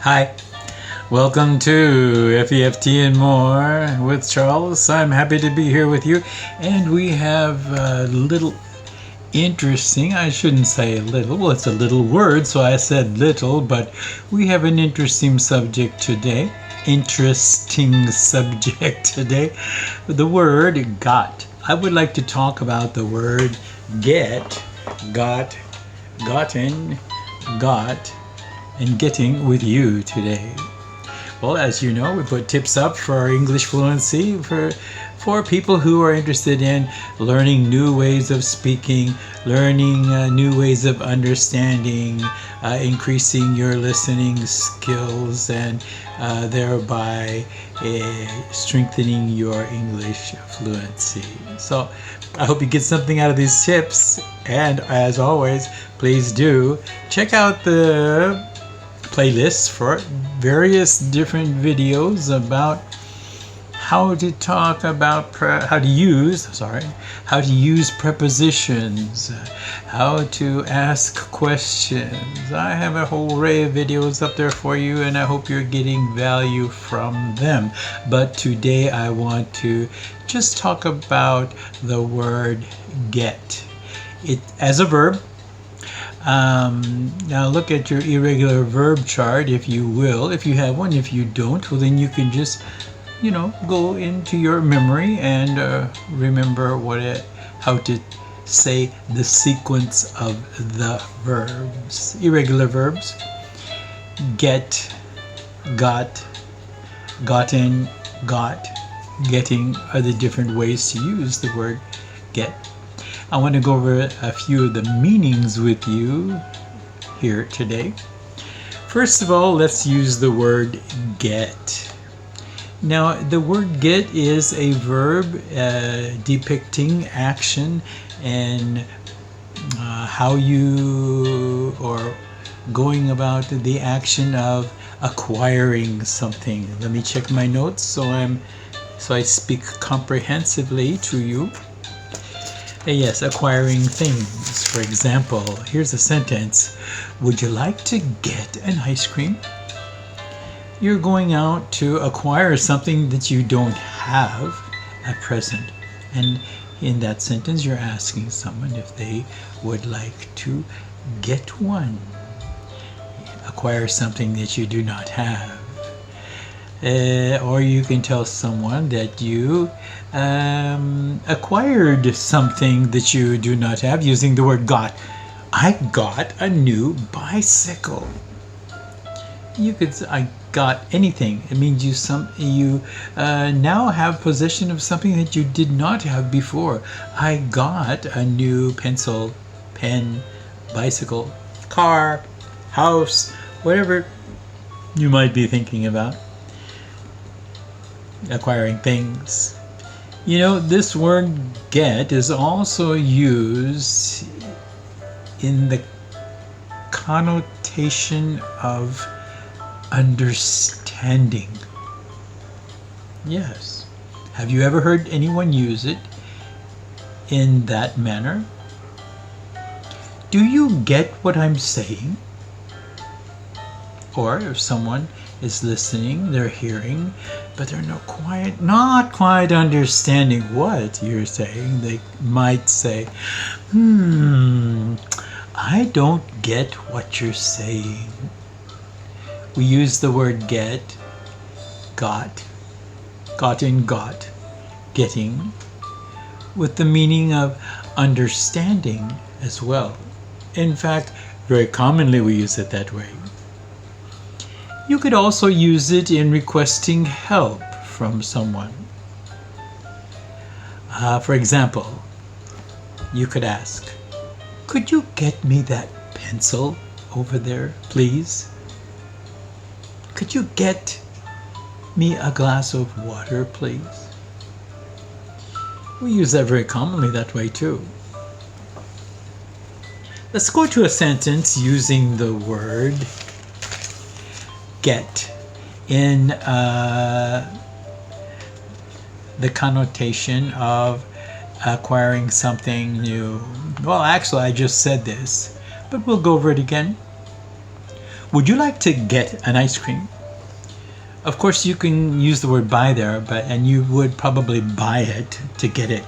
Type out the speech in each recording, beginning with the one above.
Hi, welcome to FEFT and More with Charles. I'm happy to be here with you, and we have a little interesting, I shouldn't say little, well, it's a little word, so I said little, but we have an interesting subject today. The word got. I would like to talk about the word get, got, gotten, got, and getting with you today. Well, as you know, we put tips up for our English fluency for people who are interested in learning new ways of speaking, learning new ways of understanding, increasing your listening skills, and thereby strengthening your English fluency. So I hope you get something out of these tips, and as always, please do check out the playlists for various different videos about how to talk about how to use prepositions, how to ask questions. I have a whole array of videos up there for you, and I hope you're getting value from them. But today I want to just talk about the word get. It as a verb. Now look at your irregular verb chart, if you will, if you have one. If you don't, well, then you can just go into your memory and remember how to say the sequence of the verbs. Irregular verbs: get, got, gotten, got, getting are the different ways to use the word get. I want to go over a few of the meanings with you here today. First of all, let's use the word get. Now, the word get is a verb depicting action and how you are going about the action of acquiring something. Let me check my notes so I speak comprehensively to you. Yes, acquiring things. For example, here's a sentence: would you like to get an ice cream? You're going out to acquire something that you don't have at present. And in that sentence, you're asking someone if they would like to get one. Acquire something that you do not have. Or you can tell someone that you acquired something that you do not have using the word got. I got a new bicycle. You could say, I got anything. It means you now have possession of something that you did not have before. I got a new pencil, pen, bicycle, car, house, whatever you might be thinking about. Acquiring things. This word get is also used in the connotation of understanding. Yes. Have you ever heard anyone use it in that manner? Do you get what I'm saying? Or if someone is listening, they're hearing, but they're not quite understanding what you're saying, they might say, I don't get what you're saying. We use the word get, got, gotten, got, getting, with the meaning of understanding as well. In fact, very commonly we use it that way. You could also use it in requesting help from someone. For example, you could ask, could you get me that pencil over there, please? Could you get me a glass of water, please? We use that very commonly that way too. Let's go to a sentence using the word get in the connotation of acquiring something new. Well, actually, I just said this, but we'll go over it again. Would you like to get an ice cream? Of course, you can use the word buy there, and you would probably buy it to get it.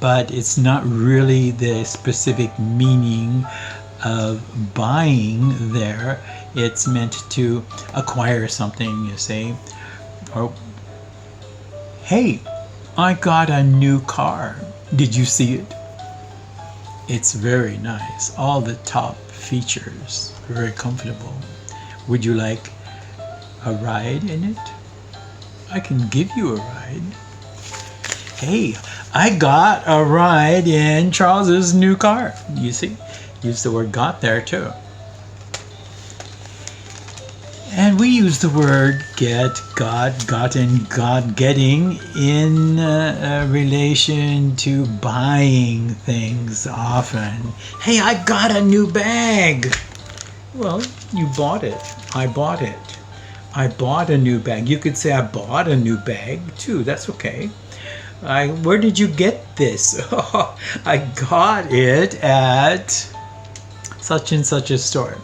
But it's not really the specific meaning of buying there. It's meant to acquire something, you see. Or, hey, I got a new car. Did you see it? It's very nice. All the top features, very comfortable. Would you like a ride in it? I can give you a ride. Hey, I got a ride in Charles's new car. You see, use the word got there too. And we use the word get, got, gotten, got, getting in relation to buying things often. Hey, I got a new bag. Well, you bought it. I bought it. I bought a new bag. You could say I bought a new bag too. That's okay. Where did you get this? I got it at such and such a store.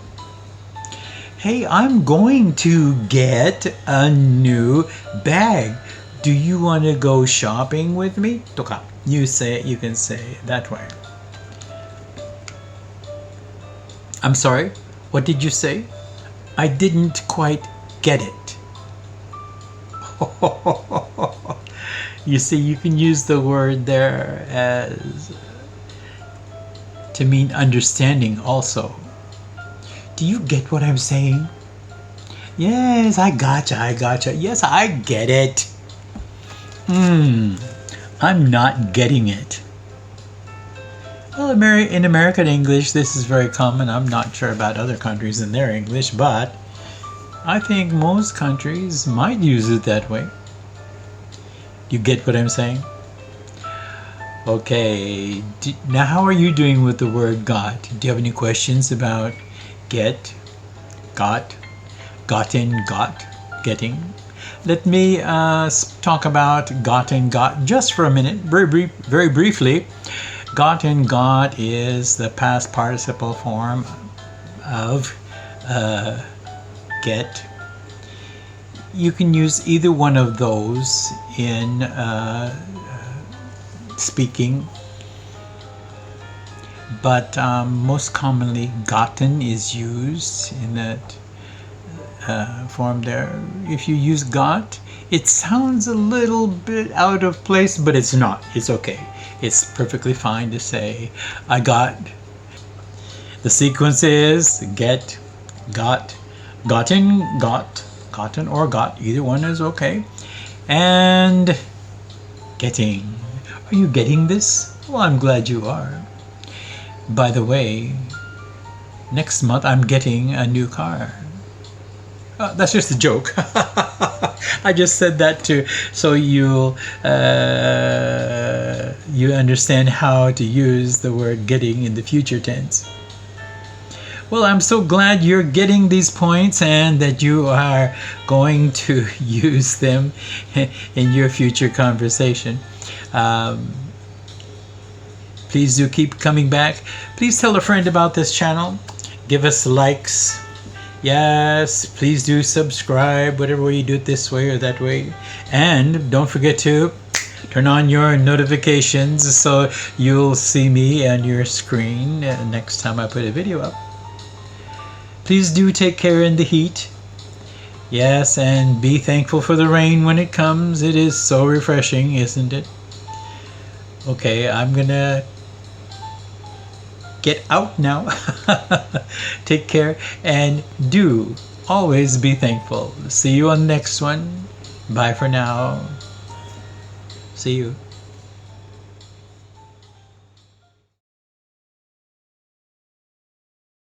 Hey, I'm going to get a new bag. Do you want to go shopping with me? とか you can say it that way. I'm sorry, what did you say? I didn't quite get it. You see, you can use the word there as to mean understanding also. Do you get what I'm saying? Yes, I gotcha. Yes, I get it. I'm not getting it. Well, in American English, this is very common. I'm not sure about other countries in their English, but I think most countries might use it that way. You get what I'm saying? Okay, now how are you doing with the word got? Do you have any questions about get, got, gotten, got, getting? Let me talk about gotten, got just for a minute, very briefly. Gotten, got is the past participle form of get. You can use either one of those in speaking, but most commonly gotten is used in that form there. If you use got, it sounds a little bit out of place, but it's not. It's okay. It's perfectly fine to say I got. The sequence is get, got, gotten, got, gotten or got. Either one is okay. And getting. Are you getting this? Well, I'm glad you are. By the way, next month I'm getting a new car. That's just a joke. I just said that so you understand how to use the word getting in the future tense. Well, I'm so glad you're getting these points and that you are going to use them in your future conversation. Please do keep coming back. Please tell a friend about this channel. Give us likes. Yes, please do subscribe, whatever way you do it, this way or that way. And don't forget to turn on your notifications so you'll see me on your screen next time I put a video up. Please do take care in the heat. Yes, and be thankful for the rain when it comes. It is so refreshing, isn't it? Okay, I'm gonna get out now. Take care and do always be thankful. See you on the next one. Bye for now. See you.